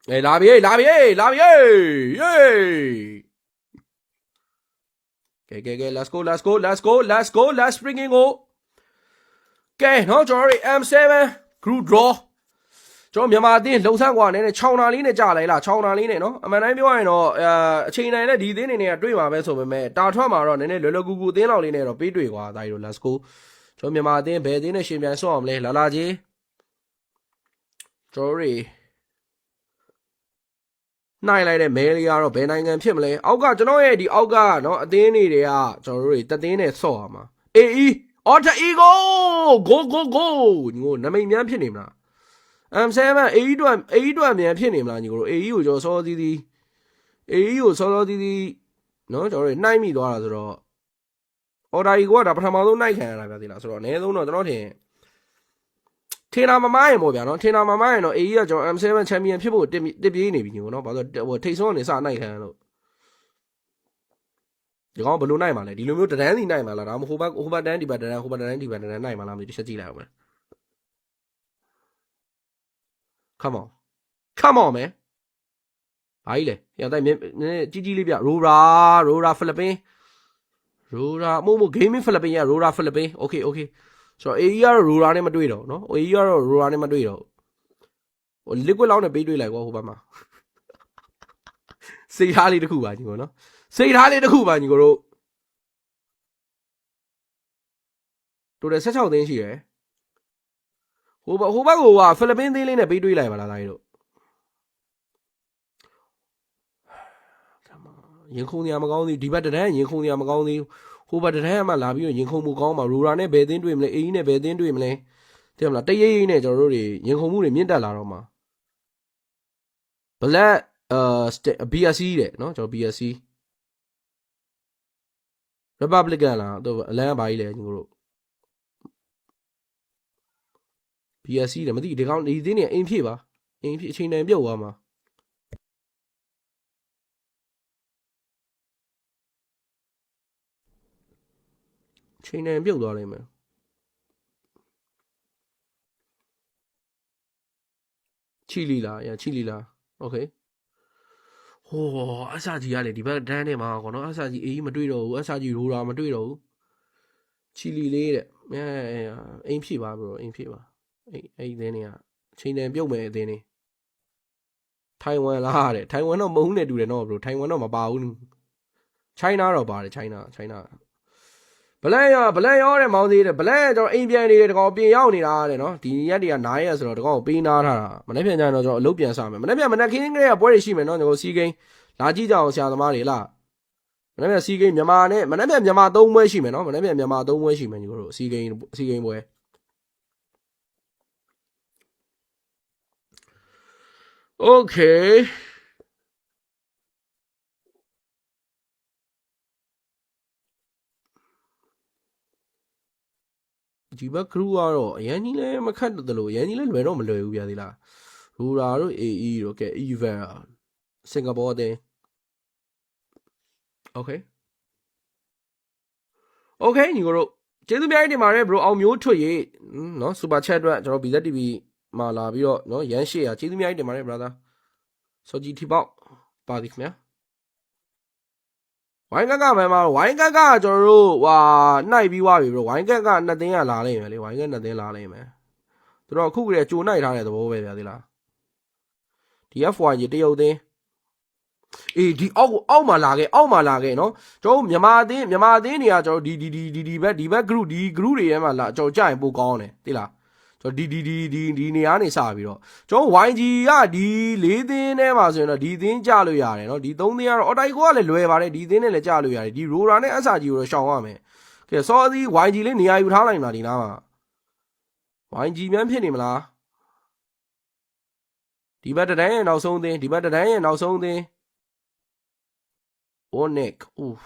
လာပြီလာပြီလာပြီယေကဲ let's go let's go let's go let's go let's bring in go ကဲနော်ကျွန်တော်တို့ M7 group draw ကျွန်တော်မြန်မာအသင်းလုံဆန်းကွာနဲ့6နာလေးနဲ့ကြာလိုက်လား6နာလေးနဲ့နော်အမှန်တိုင်းပြောရင်တော့အချိန်တိုင်းနဲ့ဒီအသင်းနေနဲ့တွေ့မှာပဲဆိုပေမဲ့တာထွက်မှာတော့နည်းနည်းလွယ်လွယ်ကူကူအသင်းလောက်လေးနဲ့တော့ပေးတွေ့ကွာဒါကြီးတို့ let's go ကျွန်တော်မြန်မာအသင်းဘယ်အသင်းနဲ့ရှင်ပြန်ဆော့အောင်လဲလာကြီးကျွန်တော်တို့နိုင်လိုက်တဲ့မဲလေးကတော့ဘယ်နိုင်ငံဖြစ်မလဲအောက်ကကျွန်တော်ရဲ့ဒီအောက်ကနော်အသင်းတွေတွေကကျွန်တော်တို့တသင်းနဲ့ဆော့ရမှာAE Alter Ego go go go ညီကိုနမိတ်များဖြစ်နေမလား M7 AE အတွက်မြန်ဖြစ်နေမလားညီကိုတို့ AE ကိုကျွန်တော်စောသီးသီး AE ကိုစောသီးသီးနော်ကျွန်တော်တို့နှိုက်မိသွားတာဆိုတော့ Alter Ego ကဒါပထမဆုံးနှိုက်ခံရတာဗျာဒီလားဆိုတော့အနည်းဆုံးတော့ကျွန်တော်ထင်တာမမိုင်းပေါ့ဗျာနော်ထင်တာမမိုင်းတော့ AE ကကျွန်တော် M7 Champion ဖြစ်ဖို့တစ်ပြေးနေပြီညီကိုနော်ဘာလို့ဟိုထိတ်ဆုံးကနေစနှိုက်ခံရလို့ဒီကောင်ဘယ်လိုနိုင်မှာလဲဒီလိုမျိုးတန်းစီနိုင်မှာလားဒါမှမဟုတ်ဟိုဘက်တန်းဒီဘက်တန်းဟိုဘက်တန်းဒီဘက်တန်းနိုင်မှာလားမသိတစ်ချက်ကြည့်လိုက်အောင်မယ် Come on man ဘာကြီးလဲရတဲ့ကြီးလေးပြရိုရာဖိလစ်ပင်းရိုရာမို့ gaming ဖိလစ်ပင်းရရိုရာဖိလစ်ပင်း okay ဆိုတော့ AE ကတော့ရိုရာနဲ့မတွေ့တော့နော် AE ကတော့ရိုရာနဲ့မတွေ့တော့ဟို liquid လောက်နဲ့ပေးတွေ့လိုက်ကွာဟိုဘက်မှာစိတ်ထားလေးတစ်ခုပါညီကိုနော်စိတ်ထားလေးတစ်ခုပါညီကိုတို့တိုတယ်16သိန်းရှိတယ်ဟိုဘက်ကဖိလစ်ပင်းသေးလေးနဲ့ပေးတွေးလိုက်ပါလားဒါကြီးတို့ရင်ခုန်နေရမကောင်းသေးဒီဘက်တန်းရင်ခုန်နေရမကောင်းသေးဟိုဘက်တန်းမှလာပြီးရင်ခုန်မှုကောင်းမှာရူရာနဲ့ဘယ်သင်းတွေ့မလဲအေးနဲ့ဘယ်သင်းတွေ့မလဲသိမလားတရိပ်နဲ့ကျွန်တော်တို့တွေရင်ခုန်မှုတွေမြင့်တက်လာတော့မှာ Black BSC တဲ့နော်ကျွန်တော် BSC Republican လားတော့အလန်းဘာကြီးလဲညီတို့ BSC တယ်မသိဒီကောင်ဒီသင်းနေအိမ်ဖြည့်ပါအိမ်ဖြည့်အချိန်တိုင်းပြုတ်သွားမှာချိန်တိုင်းပြုတ်သွားလိမ့်မယ်ချီလီလားโอเคဟိုအဆာကြီးကလေဒီဘက်ဒန်းထဲမှာကောနော်အဆာကြီးအေးမတွေ့တော့ဘူးအဆာကြီးရိုးတာမတွေ့တော့ဘူးချီလီလေးတဲ့အိမ်ဖြည့်ပါဘရိုအိမ်ဖြည့်ပါအဲ့သင်းနေကချိန်တိုင်းပြုတ်မယ်အသင်းနေထိုင်ဝမ်လားတဲ့ထိုင်ဝမ်တော့မဟုတ်နဲ့တူတယ်နော်ဘရိုထိုင်ဝမ်တော့မပါဘူးချိုင်းနာတော့ပါတယ်ချိုင်းနာဘလက်ရောတဲ့မောင်းသေးတယ်ဘလက်ကျွန်တော်အိမ်ပြန်နေတယ်တကောင်ပြင်ရောက်နေတာတဲ့နော်ဒီရက်တွေက9ရက်ဆိုတော့တကောင်ပေးနာထားတာမနေ့ပြန်ကြရင်တော့ကျွန်တော်အလုပ်ပြန်စမယ်မနေ့ပြန်မနေ့ခင်းကလေးကပွဲတွေရှိမယ်နော်ကျွန်တော်စီးကိန်းလာကြည့်ကြအောင်ဆရာသမားတွေလားမနေ့ပြန်စီးကိန်းမြန်မာနဲ့မနေ့ပြန်မြန်မာ3ပွဲရှိမယ်နော်မနေ့ပြန်မြန်မာ3ပွဲရှိမယ်ညီတို့စီးကိန်းပွဲโอเคဒီဘက်ခရူကတော့အရန်ကြီးလဲမခတ်တယ်လို့အရန်ကြီးလဲလွယ်တော့မလွယ်ဘူးဗျာဒီလားရူရာတို့ AE တို့ကဲ Evan စင်ကာပူအသင်း Okay ညီကိုတို့ကျေးဇူးများတင်ပါတယ် bro အောင်မျိုးထွတ်ရေးနော် super chat အတွက်ကျွန်တော် BZ TV မှာလာပြီးတော့နော်ရန်ရှေ့ရကျေးဇူးများတင်ပါတယ် brother စောကြီးထီပေါက်ပါသည်ခင်ဗျာဝိုင်းကက်ကမှမှာဝိုင်းကက်ကကျွန်တော်တို့ဟာနှိုက်ပြီးွားပြီ bro ဝိုင်းကက်က2သိန်းကလာလိမ့်မယ်လေဝိုင်းကက်2သိန်းလာလိမ့်မယ်သူတို့အခုကလေးကြိုနှိုက်ထားတဲ့သဘောပဲဗျာဒီလားဒီ F1 ကြီးတရုတ်သိန်းအေးဒီအောက်မှာလာခဲ့နော်ကျွန်တော်မြန်မာအသင်းတွေကကျွန်တော်ဒီဘက် group ဒီ group တွေထဲမှာလာကျွန်တော်ကြာရင်ပိုကောင်းတယ်သိလားကျွန်တော်ဒီနေရာနေစပြီးတော့ကျွန်တော် YG ကဒီ4သင်းထဲမှာဆိုရင်တော့ဒီသင်းကြလို့ရတယ်နော်ဒီ3သင်းကတော့အော်တိုင်ကိုကလည်းလွယ်ပါတယ်ဒီသင်းနဲ့လည်းကြလို့ရတယ်ဒီ roller နဲ့ SRG ကိုတော့ရှောင်ရမယ်ကဲစောသီး YG လေးနေရာယူထားလိုက်မှာဒီနားမှာ YG မြန်ဖြစ်နေမလားဒီဘက်တန်းရဲ့နောက်ဆုံးသင်း Onik oof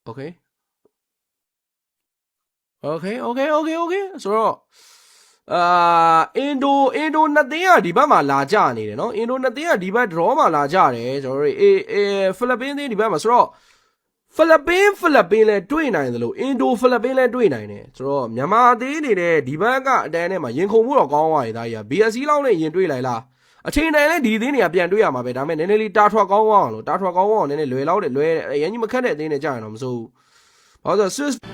okay ဆိုတော့အင်ဒို2သင်းကဒီဘက်မှာလာကြနေတယ်နော်အင်ဒို2သင်းကဒီဘက် draw မှာလာကြတယ်ကျွန်တော်တို့ဖိလစ်ပင်းသင်းဒီဘက်မှာဆိုတော့ ဖိလစ်ပင်းလည်းတွေ့နိုင်တယ်လို့အင်ဒိုဖိလစ်ပင်းလည်းတွေ့နိုင်တယ်ဆိုတော့မြန်မာသေးနေတဲ့ဒီဘက်ကအတန်းထဲမှာရင်ခုန်မှုတော့ကောင်းသွားရဲ့သားကြီးက BSC လောက်နဲ့ရင်တွေ့လိုက်လားအချိန်တိုင်းလဲဒီအသင်းတွေကပြန်တွေ့ရမှာပဲဒါပေမဲ့နည်းနည်းလေးတာထွာကောင်းအောင်လို့တာထွာကောင်းအောင်နည်းနည်းလွယ်လောက်တယ်လွယ်အရင်ကြီးမခက်တဲ့အသင်းတွေကြာရင်တော့မစိုးဘူးဘာလို့ဆို Swiss